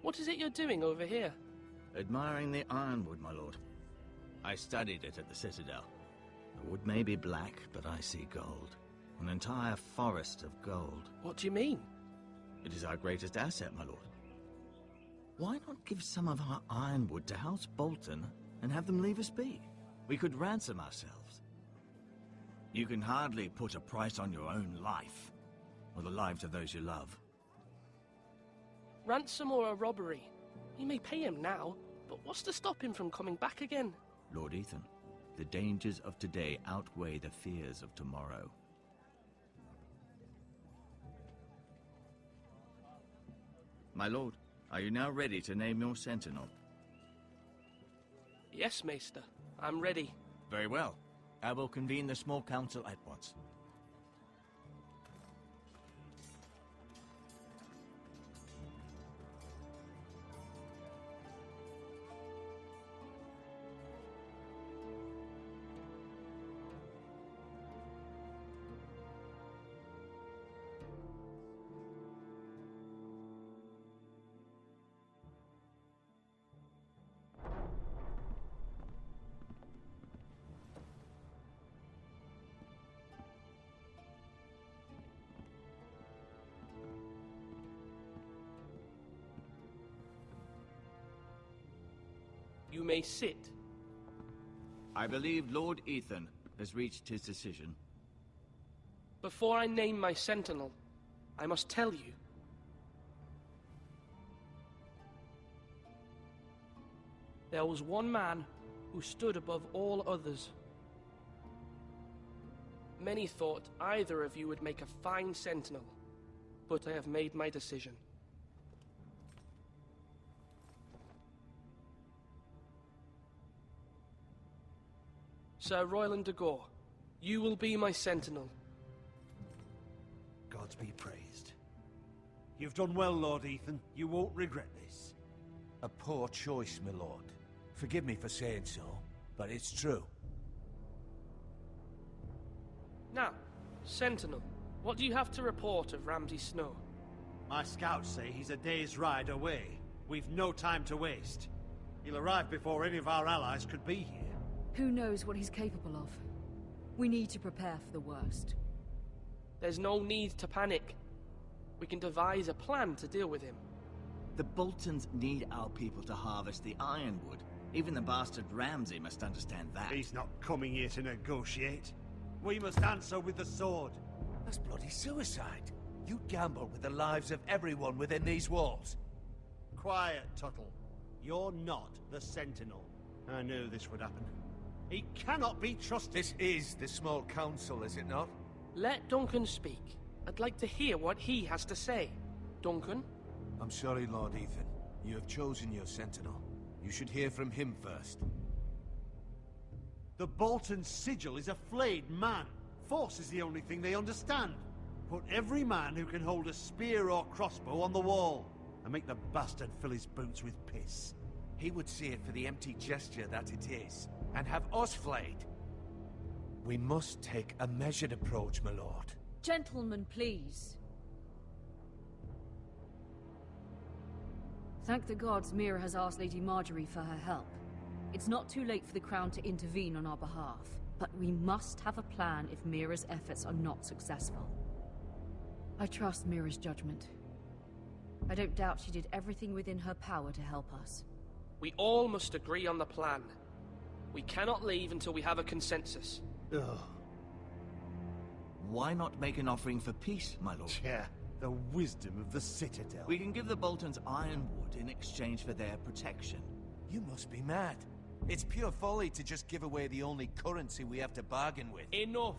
What is it you're doing over here? Admiring the ironwood, my lord. I studied it at the Citadel. The wood may be black, but I see gold. An entire forest of gold. What do you mean? It is our greatest asset, my lord. Why not give some of our ironwood to House Bolton and have them leave us be? We could ransom ourselves. You can hardly put a price on your own life, or the lives of those you love. Ransom or a robbery? You may pay him now, but what's to stop him from coming back again? Lord Ethan, the dangers of today outweigh the fears of tomorrow. My lord, are you now ready to name your sentinel? Yes, Maester. I'm ready. Very well. I will convene the small council at once. You may sit. I believe Lord Ethan has reached his decision. Before I name my sentinel, I must tell you. There was one man who stood above all others. Many thought either of you would make a fine sentinel, but I have made my decision. Sir Royland de Gore, you will be my sentinel. Gods be praised. You've done well, Lord Ethan. You won't regret this. A poor choice, my lord. Forgive me for saying so, but it's true. Now, sentinel, what do you have to report of Ramsay Snow? My scouts say he's a day's ride away. We've no time to waste. He'll arrive before any of our allies could be here. Who knows what he's capable of? We need to prepare for the worst. There's no need to panic. We can devise a plan to deal with him. The Boltons need our people to harvest the ironwood. Even the bastard Ramsay must understand that. He's not coming here to negotiate. We must answer with the sword. That's bloody suicide. You gamble with the lives of everyone within these walls. Quiet, Tuttle. You're not the Sentinel. I knew this would happen. He cannot be trusted. This is the small council, is it not? Let Duncan speak. I'd like to hear what he has to say. Duncan? I'm sorry, Lord Ethan. You have chosen your sentinel. You should hear from him first. The Bolton sigil is a flayed man. Force is the only thing they understand. Put every man who can hold a spear or crossbow on the wall, and make the bastard fill his boots with piss. He would see it for the empty gesture that it is, and have us flayed. We must take a measured approach, my lord. Gentlemen, please. Thank the gods Mira has asked Lady Marjorie for her help. It's not too late for the Crown to intervene on our behalf, but we must have a plan if Mira's efforts are not successful. I trust Mira's judgment. I don't doubt she did everything within her power to help us. We all must agree on the plan. We cannot leave until we have a consensus. Ugh. Why not make an offering for peace, my lord? Yeah, the wisdom of the Citadel. We can give the Boltons ironwood in exchange for their protection. You must be mad. It's pure folly to just give away the only currency we have to bargain with. Enough!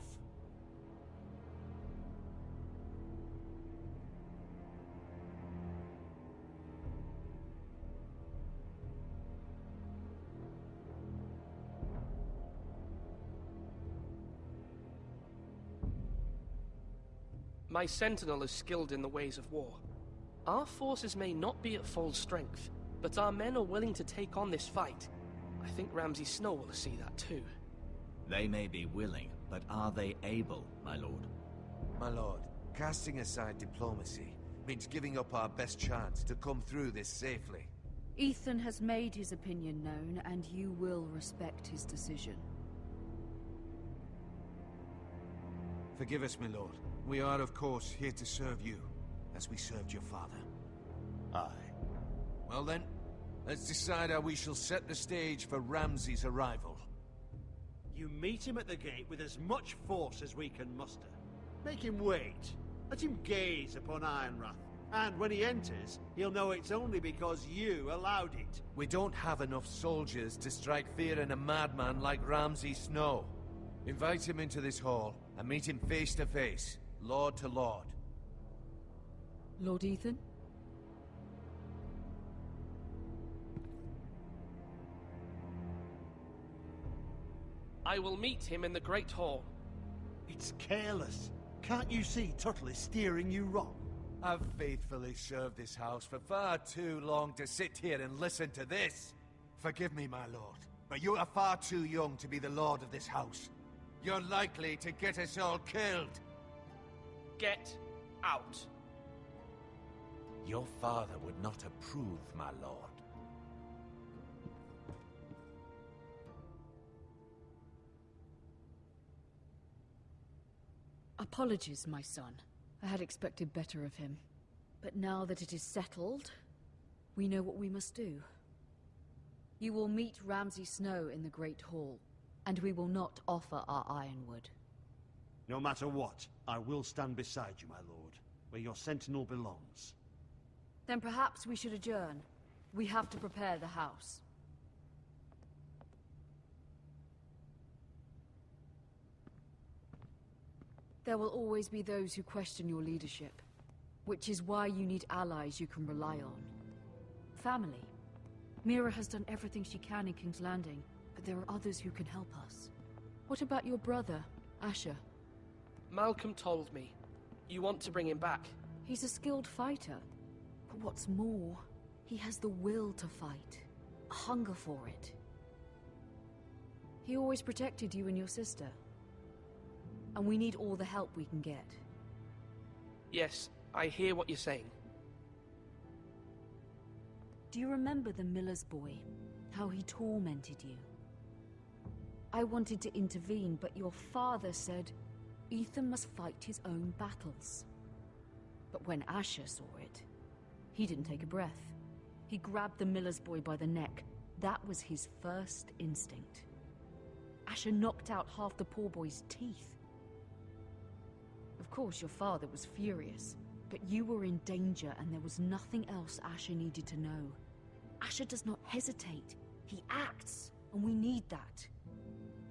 My sentinel is skilled in the ways of war. Our forces may not be at full strength, but our men are willing to take on this fight. I think Ramsay Snow will see that too. They may be willing, but are they able, my lord? My lord, casting aside diplomacy, Means giving up our best chance to come through this safely. Ethan has made his opinion known, and you will respect his decision. Forgive us, my lord. We are, of course, here to serve you, as we served your father. Aye. Well then, let's decide how we shall set the stage for Ramsay's arrival. You meet him at the gate with as much force as we can muster. Make him wait. Let him gaze upon Ironrath. And when he enters, he'll know it's only because you allowed it. We don't have enough soldiers to strike fear in a madman like Ramsay Snow. Invite him into this hall, and meet him face to face, lord to lord. Lord Ethan? I will meet him in the Great Hall. It's careless. Can't you see Tuttle is steering you wrong? I've faithfully served this house for far too long to sit here and listen to this. Forgive me, my lord, but you are far too young to be the lord of this house. You're likely to get us all killed. Get out. Your father would not approve, my lord. Apologies, my son. I had expected better of him. But now that it is settled, we know what we must do. You will meet Ramsay Snow in the Great Hall, and we will not offer our ironwood. No matter what, I will stand beside you, my lord, where your sentinel belongs. Then perhaps we should adjourn. We have to prepare the house. There will always be those who question your leadership, which is why you need allies you can rely on. Family. Mira has done everything she can in King's Landing, but there are others who can help us. What about your brother, Asher? Malcolm told me. You want to bring him back? He's a skilled fighter. But what's more, he has the will to fight. A hunger for it. He always protected you and your sister. And we need all the help we can get. Yes, I hear what you're saying. Do you remember the miller's boy? How he tormented you? I wanted to intervene, but your father said Ethan must fight his own battles. But when Asher saw it, he didn't take a breath. He grabbed the miller's boy by the neck. That was his first instinct. Asher knocked out half the poor boy's teeth. Of course, your father was furious, but you were in danger and there was nothing else Asher needed to know. Asher does not hesitate. He acts, and we need that.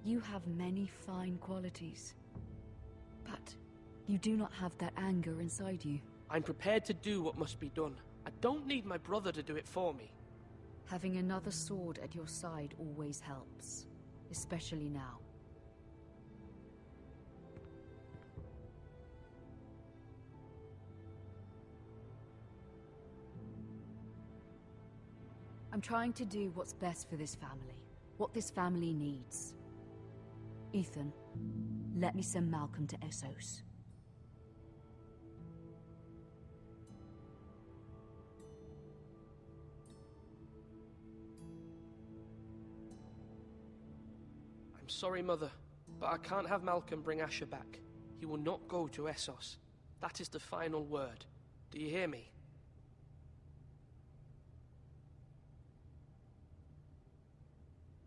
You have many fine qualities, but you do not have that anger inside you. I'm prepared to do what must be done. I don't need my brother to do it for me. Having another sword at your side always helps, especially now. I'm trying to do what's best for this family, what this family needs. Ethan, let me send Malcolm to Essos. I'm sorry, Mother, but I can't have Malcolm bring Asher back. He will not go to Essos. That is the final word. Do you hear me?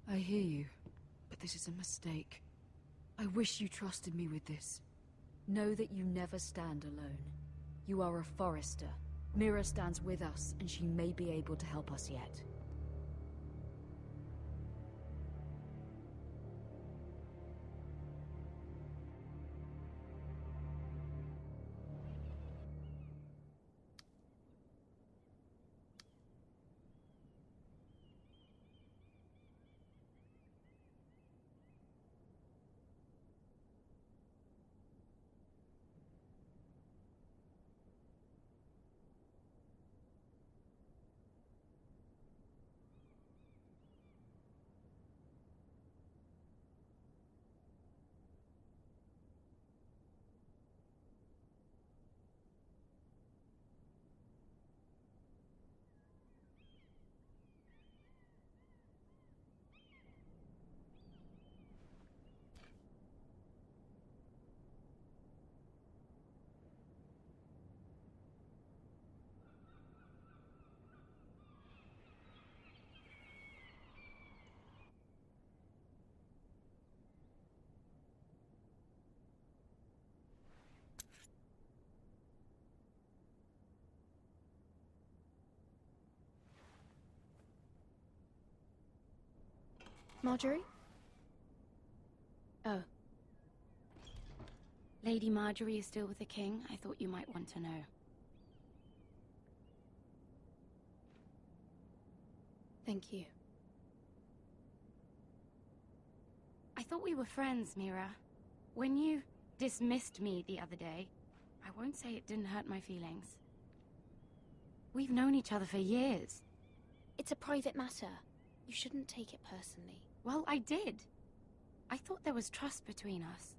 I hear you, but this is a mistake. I wish you trusted me with this. Know that you never stand alone. You are a Forrester. Mira stands with us, and she may be able to help us yet. Marjorie? Oh. Lady Marjorie is still with the king. I thought you might want to know. Thank you. I thought we were friends, Mira. When you dismissed me the other day, I won't say it didn't hurt my feelings. We've known each other for years. It's a private matter. You shouldn't take it personally. Well, I did. I thought there was trust between us.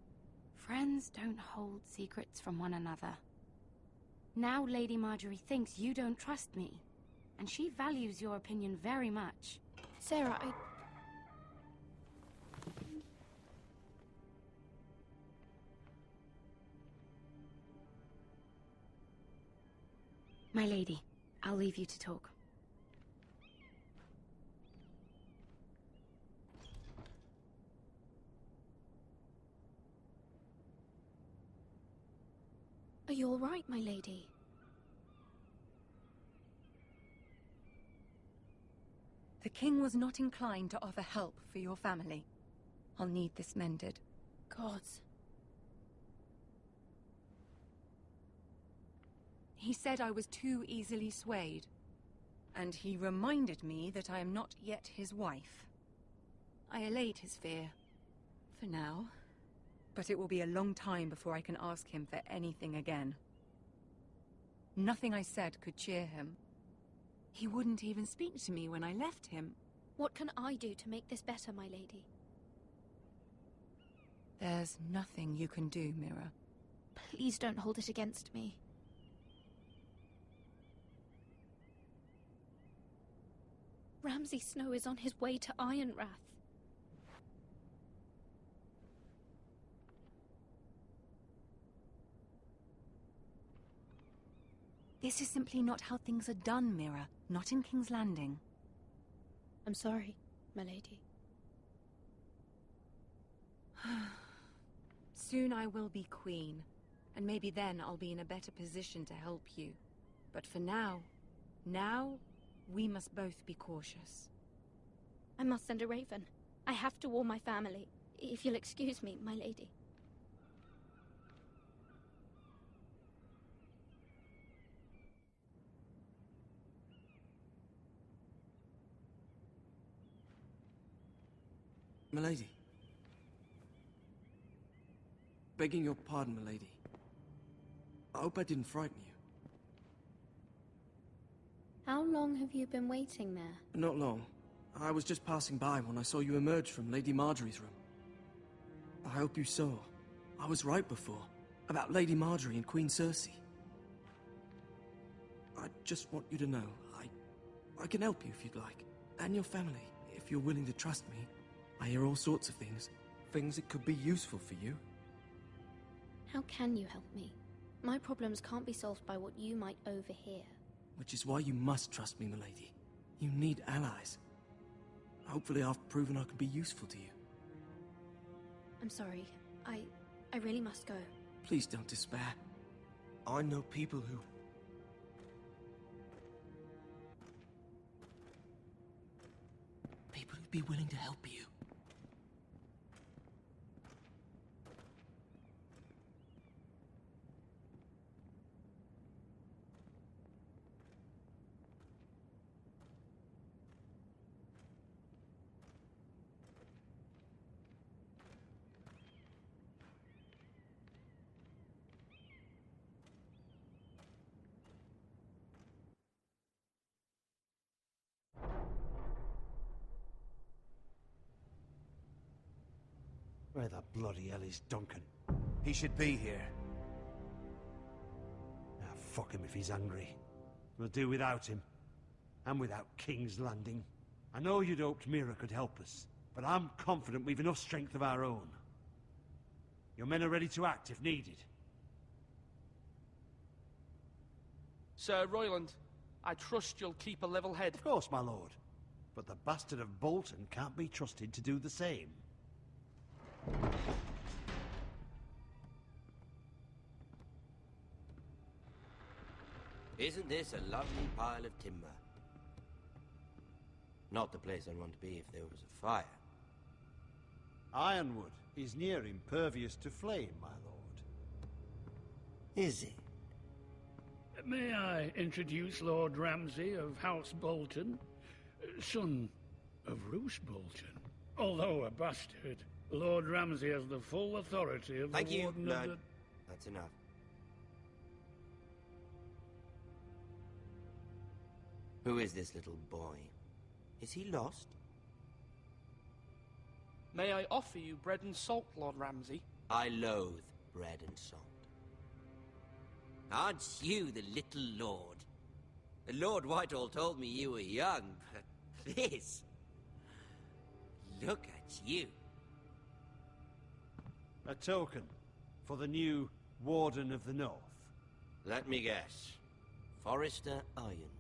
Friends don't hold secrets from one another. Now Lady Marjorie thinks you don't trust me, and she values your opinion very much. Sarah, My lady, I'll leave you to talk. Are you all right, my lady? The king was not inclined to offer help for your family. I'll need this mended. Gods. He said I was too easily swayed. And he reminded me that I am not yet his wife. I allayed his fear. For now. But it will be a long time before I can ask him for anything again. Nothing I said could cheer him. He wouldn't even speak to me when I left him. What can I do to make this better, my lady? There's nothing you can do, Mira. Please don't hold it against me. Ramsay Snow is on his way to Ironrath. This is simply not how things are done, Mira. Not in King's Landing. I'm sorry, my lady. Soon I will be queen, and maybe then I'll be in a better position to help you. But for now, we must both be cautious. I must send a raven. I have to warn my family. If you'll excuse me, my lady. Milady. Begging your pardon, milady. I hope I didn't frighten you. How long have you been waiting there? Not long. I was just passing by when I saw you emerge from Lady Marjorie's room. I hope you saw. I was right before. About Lady Marjorie and Queen Cersei. I just want you to know, I can help you if you'd like. And your family, if you're willing to trust me. I hear all sorts of things. Things that could be useful for you. How can you help me? My problems can't be solved by what you might overhear. Which is why you must trust me, milady. You need allies. Hopefully I've proven I can be useful to you. I'm sorry. I really must go. Please don't despair. I know people who... People who'd be willing to help you. Where the bloody hell is Duncan? He should be here. Ah, fuck him if he's hungry. We'll do without him. And without King's Landing. I know you'd hoped Mira could help us, but I'm confident we've enough strength of our own. Your men are ready to act if needed. Sir Royland, I trust you'll keep a level head. Of course, my lord. But the bastard of Bolton can't be trusted to do the same. Isn't this a lovely pile of timber? Not the place I'd want to be if there was a fire. Ironwood is near impervious to flame, my lord. Is it? May I introduce Lord Ramsay of House Bolton, son of Roose Bolton? Although a bastard, Lord Ramsay has the full authority of the Warden of the... That's enough. Who is this little boy? Is he lost? May I offer you bread and salt, Lord Ramsay? I loathe bread and salt. Aren't you the little lord? Lord Whitehall told me you were young, but this... Look at you. A token for the new Warden of the North. Let me guess. Forrester Ironwood.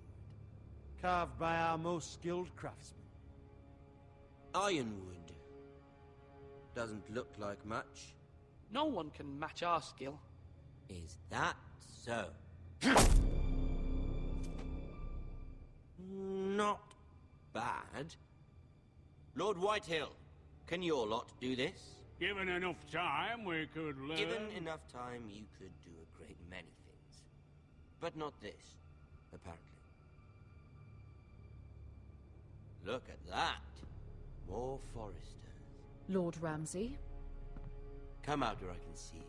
Carved by our most skilled craftsmen. Ironwood. Doesn't look like much. No one can match our skill. Is that so? Not bad. Lord Whitehill, can your lot do this? Given enough time, we could learn... Given enough time, you could do a great many things. But not this, apparently. Look at that. More Forresters. Lord Ramsay? Come out where I can see you.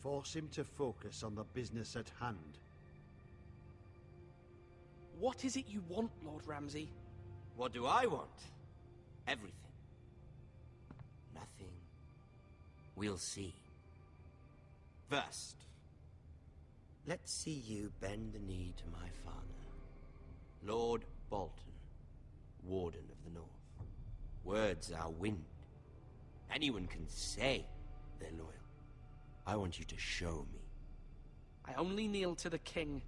Force him to focus on the business at hand. What is it you want, Lord Ramsay? What do I want? Everything. Nothing. We'll see. First, let's see you bend the knee to my father, Lord Bolton, Warden of the North. Words are wind. Anyone can say they're loyal. I want you to show me. I only kneel to the king.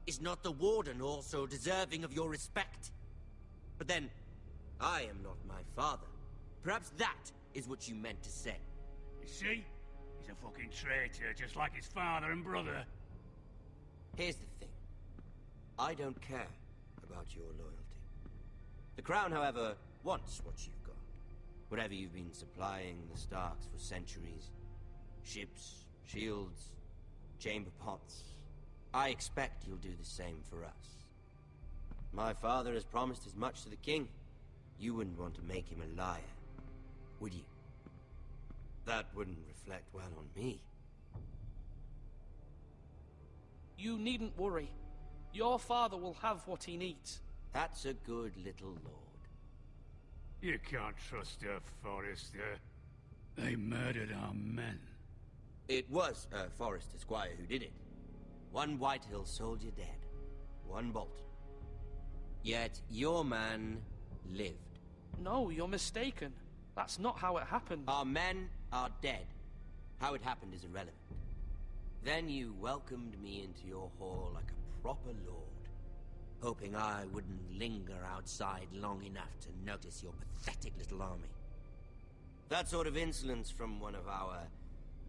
Is not the Warden also deserving of your respect? But then, I am not my father. Perhaps that is what you meant to say. You see? He's a fucking traitor, just like his father and brother. Here's the thing. I don't care about your loyalty. The Crown, however, wants what you've got. Whatever you've been supplying the Starks for centuries. Ships, shields, chamber pots. I expect you'll do the same for us. My father has promised as much to the king. You wouldn't want to make him a liar, would you? That wouldn't reflect well on me. You needn't worry. Your father will have what he needs. That's a good little lord. You can't trust her, Forrester. They murdered our men. It was a Forrester squire who did it. One Whitehill soldier dead. One Bolton. Yet your man lived. No, you're mistaken. That's not how it happened. Our men are dead. How it happened is irrelevant. Then you welcomed me into your hall like a proper lord, hoping I wouldn't linger outside long enough to notice your pathetic little army. That sort of insolence from one of our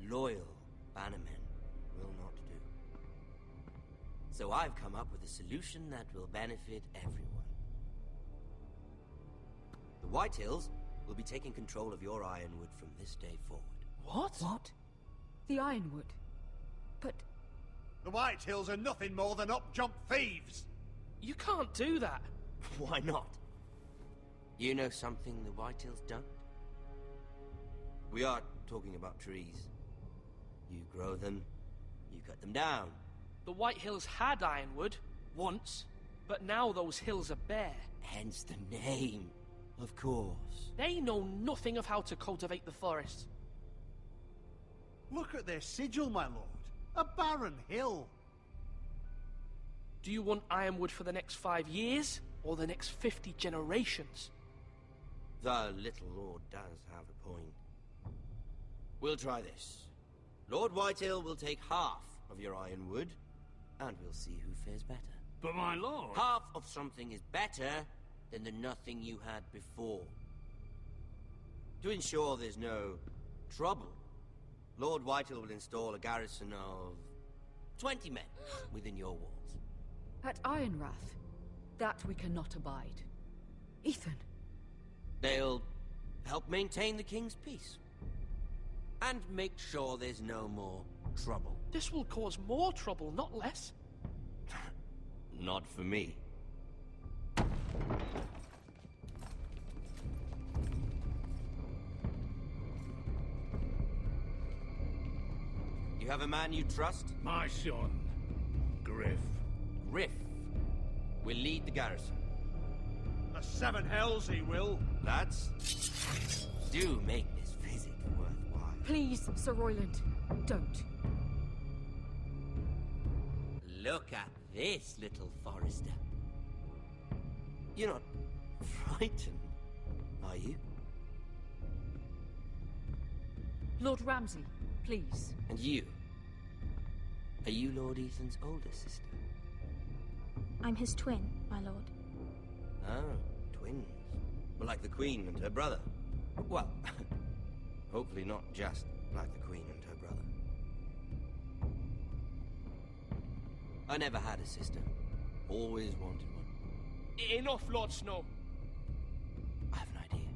loyal bannermen will not do. So I've come up with a solution that will benefit everyone. The Whitehills will be taking control of your Ironwood from this day forward. What? What? The Ironwood? But... The Whitehills are nothing more than up-jump thieves! You can't do that. Why not? You know something the Whitehills don't? We are talking about trees. You grow them, you cut them down. The White Hills had Ironwood, once, but now those hills are bare. Hence the name, of course. They know nothing of how to cultivate the forest. Look at their sigil, my lord. A barren hill. Do you want Ironwood for the next 5 years, or the next 50 generations? The little lord does have a point. We'll try this. Lord Whitehill will take half of your Ironwood, and we'll see who fares better. But my lord... Half of something is better than the nothing you had before. To ensure there's no trouble, Lord Whitehill will install a garrison of 20 men within your walls. At Ironrath? That we cannot abide. Ethan. They'll help maintain the king's peace. And make sure there's no more trouble. This will cause more trouble, not less. Not for me. You have a man you trust? My son, Griff. Griff will lead the garrison. The seven hells he will. Lads, do make this visit worthwhile. Please, Sir Royland, don't. Look at this, little Forrester. You're not frightened, are you? Lord Ramsay, please. And you? Are you Lord Ethan's older sister? I'm his twin, my lord. Oh, twins. Well, like the Queen and her brother. Well, hopefully not just like the Queen and her brother. I never had a sister. Always wanted one. Enough, Lord Snow. I have an idea.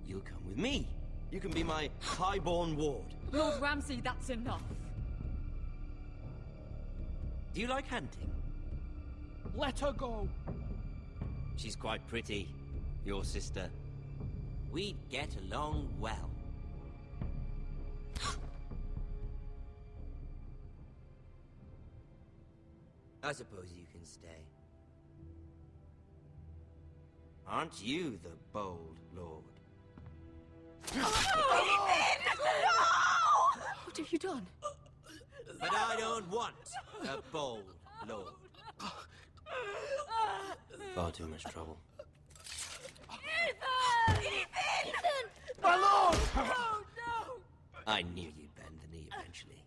You'll come with me. You can be my highborn ward. Lord Ramsay, that's enough. Do you like hunting? Let her go. She's quite pretty, your sister. We'd get along well. I suppose you can stay. Aren't you the bold lord? What have you done? But I don't want a bold lord. Far too much trouble. Ethan! My lord! Oh, no! I knew you'd bend the knee eventually.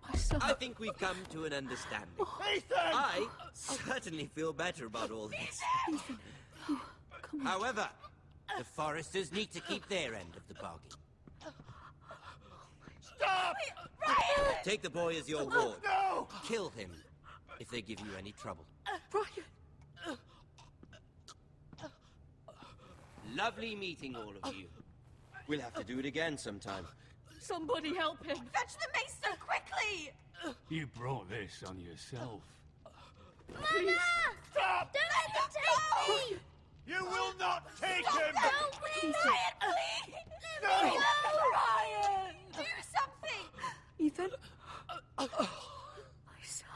My son. I think we've come to an understanding. Ethan! I certainly feel better about all this. Come on. However, the Forresters need to keep their end of the bargain. Stop! Ryan! Take the boy as your ward. No! Kill him if they give you any trouble. Ryan! Lovely meeting all of you. We'll have to do it again sometime. Somebody help him! Fetch the mace so quickly! You brought this on yourself. Mama! Stop! Don't let him take me! You will not take Stop! him! Help me! Ryan, please! No! No! Ryan! Do something! Ethan? My son.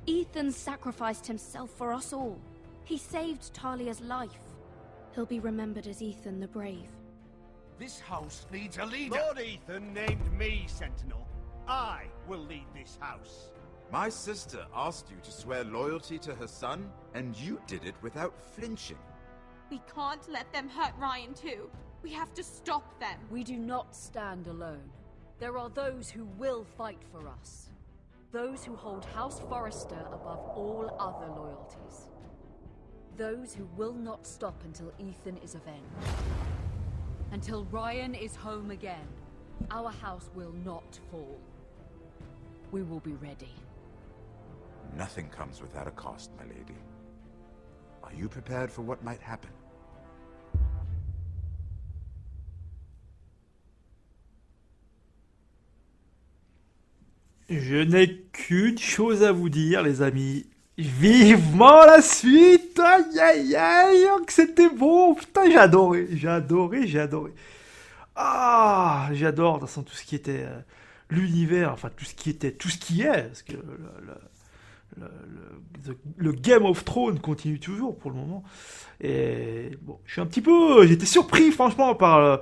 Ethan sacrificed himself for us all. He saved Talia's life. He'll be remembered as Ethan the Brave. This house needs a leader. Lord Ethan named me Sentinel. I will lead this house. My sister asked you to swear loyalty to her son, and you did it without flinching. We can't let them hurt Ryan too. We have to stop them. We do not stand alone. There are those who will fight for us. Those who hold House Forrester above all other loyalties. Those who will not stop until Ethan is avenged. Until Ryan is home again, our house will not fall. We will be ready. Nothing comes without a cost, my lady. Are you prepared for what might happen? Je n'ai qu'une chose à vous dire, les amis. Vivement la suite! Aïe aïe aïe! Que c'était beau! Putain, j'ai adoré! J'ai adoré, j'ai adoré. Ah! J'adore, de toute façon, tout ce qui était l'univers, enfin, tout ce qui est, parce que le Game of Thrones continue toujours pour le moment. Et bon, j'étais surpris, franchement, par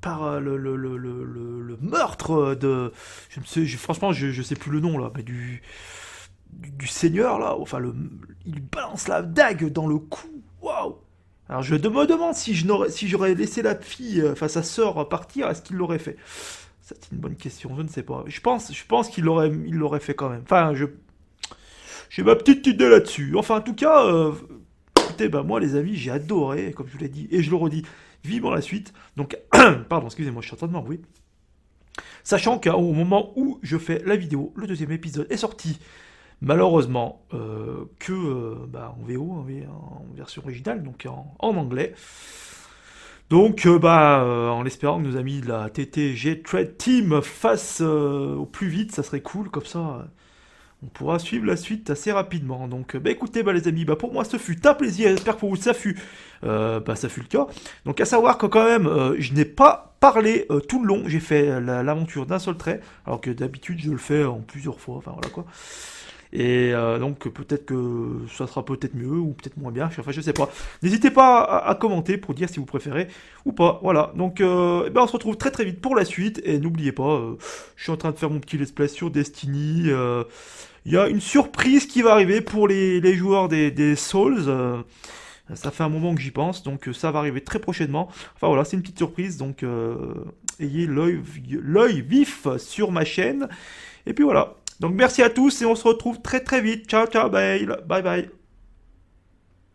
le meurtre de... franchement, je sais plus le nom, là, mais du seigneur, là. Enfin, il balance la dague dans le cou. Waouh! Alors je me demande si j'aurais laissé la fille, enfin sa sœur partir, est-ce qu'il l'aurait fait? C'est une bonne question, je ne sais pas. Je pense qu'il l'aurait fait quand même. Enfin, j'ai ma petite idée là-dessus. Enfin, en tout cas, écoutez, bah, moi les amis, j'ai adoré, comme je vous l'ai dit, et je le redis, vivement la suite. Donc, pardon, excusez-moi, je suis en train de m'embrouiller. Sachant qu'au moment où je fais la vidéo, le deuxième épisode est sorti. Malheureusement, en VO, en version originale, donc en anglais. Donc, en espérant que nos amis de la TTG Trade Team fassent au plus vite, ça serait cool, comme ça, on pourra suivre la suite assez rapidement. Donc, écoutez, les amis, pour moi, ce fut un plaisir, j'espère que pour vous, ça fut le cas. Donc, à savoir que quand même, je n'ai pas parlé tout le long, j'ai fait l'aventure d'un seul trait, alors que d'habitude, je le fais en plusieurs fois, enfin, voilà quoi. Et donc peut-être que ça sera peut-être mieux ou peut-être moins bien, enfin je sais pas. N'hésitez pas à commenter pour dire si vous préférez ou pas. Voilà, donc on se retrouve très très vite pour la suite. Et n'oubliez pas, je suis en train de faire mon petit let's play sur Destiny. Il y a une surprise qui va arriver pour les joueurs des Souls. Ça fait un moment que j'y pense, donc ça va arriver très prochainement. Enfin voilà, c'est une petite surprise, donc ayez l'œil vif sur ma chaîne. Et puis voilà. Donc merci à tous et on se retrouve très très vite. Ciao, ciao, bye, bye, bye.